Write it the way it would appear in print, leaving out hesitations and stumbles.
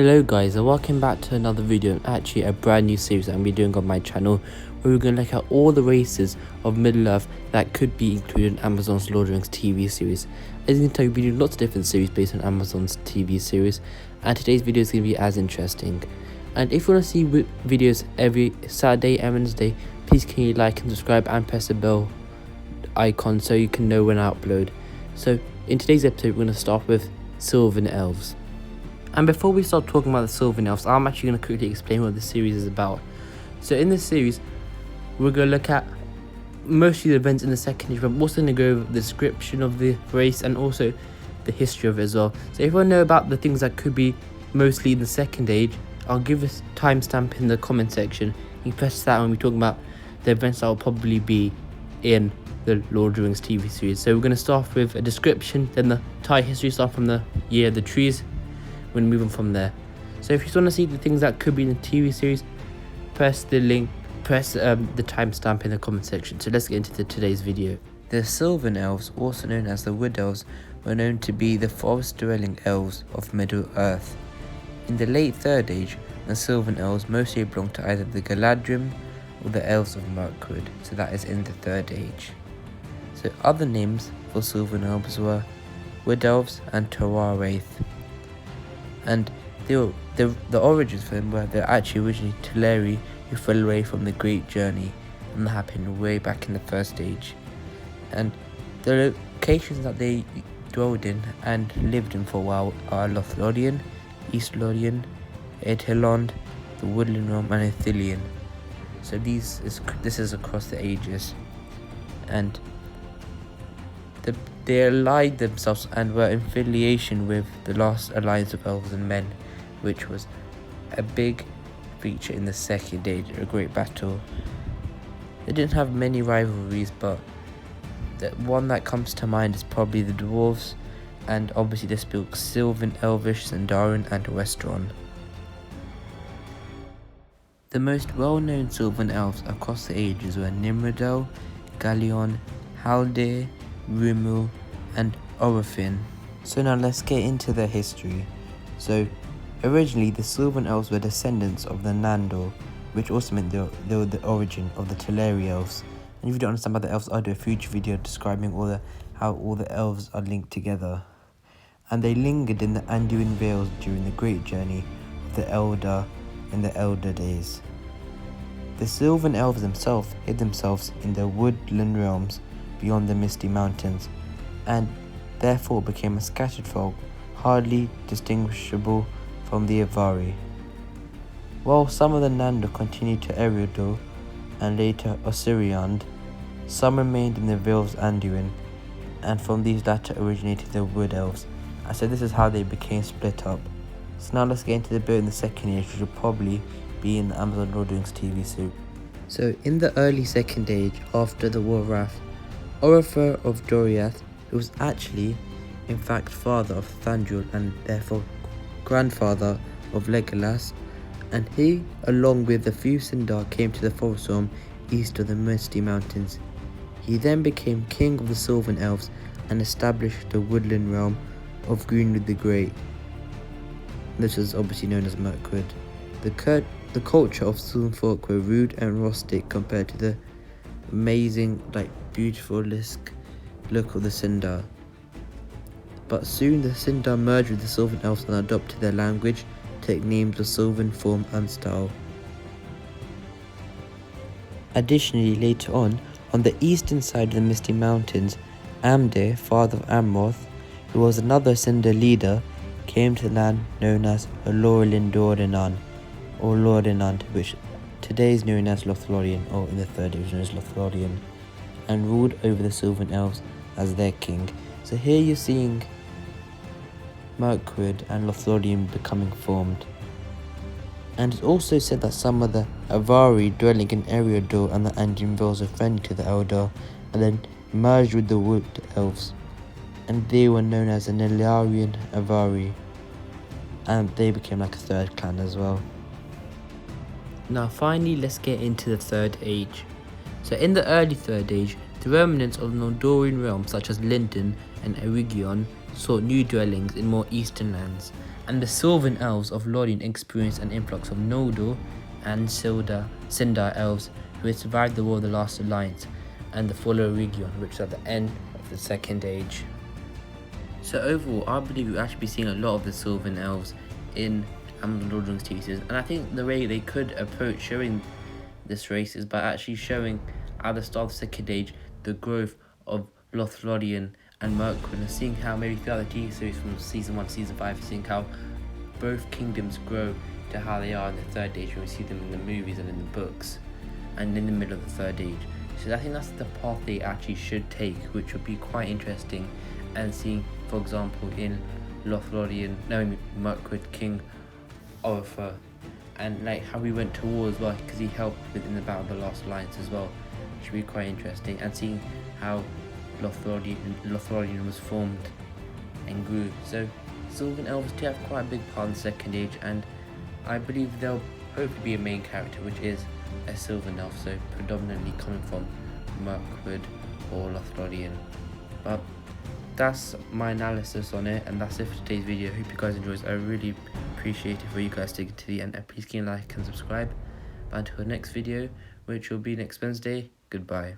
Hello guys, and welcome back to another video, and actually a brand new series that I'm going to be doing on my channel, where we're going to look at all the races of Middle-earth that could be included in Amazon's Lord of the Rings TV series. As you can tell, we've been doing lots of different series based on Amazon's TV series, and today's video is going to be as interesting. And if you want to see videos every Saturday and Wednesday, please can you like and subscribe and press the bell icon so you can know when I upload. So in today's episode, we're going to start with Sylvan Elves. And before we start talking about the Sylvan Elves, I'm actually going to quickly explain what the series is about. So in this series, we're going to look at mostly the events in the second age, but I'm also going to go over the description of the race and also the history of it as well. So if you want to know about the things that could be mostly in the second age, I'll give a timestamp in the comment section. You can press that when we talk about the events that will probably be in the Lord of the Rings TV series. So we're going to start with a description, then the entire history, start from the year of the trees. When moving from there. So if you want to see the things that could be in the TV series, press the link, press the timestamp in the comment section. So let's get into today's video. The Sylvan Elves, also known as the Wood Elves, were known to be the forest-dwelling elves of Middle-earth. In the late Third Age, the Sylvan Elves mostly belonged to either the Galadrim or the Elves of Mirkwood, so that is in the Third Age. So other names for Sylvan Elves were Wood Elves and Wraith. And the origins for them were they're actually originally Teleri who fell away from the Great Journey, and that happened way back in the First Age. And the locations that they dwelled in and lived in for a while are Lothlorien, East Lothian, Etelond, the Woodland Realm, and Ithilien. So this is across the ages, and they allied themselves and were in affiliation with the last alliance of elves and men, which was a big feature in the Second Age, a great battle. They didn't have many rivalries, but the one that comes to mind is probably the dwarves, and obviously they spoke Sylvan, Elvish, Sindarin, and Westron. The most well-known Sylvan elves across the ages were Nimrodel, Galleon, Haldir, Rumul, and Orofin. So now let's get into their history. So originally the Sylvan Elves were descendants of the Nandor, which also meant they were the origin of the Teleri Elves. And if you don't understand about the elves, I'll do a future video describing how all the elves are linked together. And they lingered in the Anduin Vales during the Great Journey of the Elder in the Elder days. The Sylvan Elves themselves hid themselves in the woodland realms beyond the misty mountains, and therefore became a scattered folk, hardly distinguishable from the Avari. While some of the Nandor continued to Eriador and later Osiriand, some remained in the Vales Anduin, and from these latter originated the Wood Elves, and so this is how they became split up. So now let's get into the bit in the Second Age, which will probably be in the Amazon Lord of the Rings TV series. So in the early Second Age, after the War of Wrath, Orofer of Doriath, who was actually, in fact, father of Thranduil and therefore grandfather of Legolas, and he, along with a few Sindar, came to the forest realm east of the Misty Mountains. He then became king of the Sylvan Elves and established the woodland realm of Greenwood the Great. This is obviously known as Mirkwood. The culture of Sylvan folk were rude and rustic compared to the amazing, beautiful look of the Sindar. But soon the Sindar merged with the Sylvan Elves and adopted their language, take names of Sylvan form and style. Additionally, later on the eastern side of the Misty Mountains, Amdir, father of Amroth, who was another Sindar leader, came to the land known as Lorelin Dordanan, or Lordinand, which today is known as Lothlorien, or in the Third Age known as Lothlorien, and ruled over the Sylvan Elves as their king. So here you're seeing Mirkwood and Lothlorien becoming formed. And it's also said that some of the Avari dwelling in Eriador and the Anduin Vales were friendly to the Eldar, and then merged with the Wood Elves, and they were known as the Nilarian Avari, and they became like a third clan as well. Now finally, let's get into the Third Age. So in the early Third Age, the remnants of the Nordorian realms such as Lindon and Eregion sought new dwellings in more eastern lands, And the Sylvan Elves of Lorien experience an influx of Noldor and Sindar Elves who had survived the War of the Last Alliance and the fall of Region, which is at the end of the Second Age. So overall, I believe we'll actually be seeing a lot of the Sylvan Elves in Amazon Lord of the Rings TV series, and I think the way they could approach showing this race is by actually showing at the start of the Second Age the growth of Lothlorien and Mirkwood, and seeing how maybe throughout the TV series from season 1 to season 5, seeing how both kingdoms grow to how they are in the Third Age when we see them in the movies and in the books, and in the middle of the Third Age. So I think that's the path they actually should take, which would be quite interesting, and seeing, for example, in Lothlorien, Mirkwood, King Oliver, and like how we went to war as well, because he helped within the Battle of the Last Alliance as well, which would be quite interesting, and seeing how Lothlorien was formed and grew. So Sylvan Elves do have quite a big part in the Second Age, and I believe they'll hopefully be a main character, which is a Sylvan Elf, so predominantly coming from Mirkwood or Lothlorien. But that's my analysis on it, and that's it for today's video. I hope you guys enjoyed. I really appreciate it for you guys sticking to the end. Please give a like and subscribe. But until the next video, which will be next Wednesday, goodbye.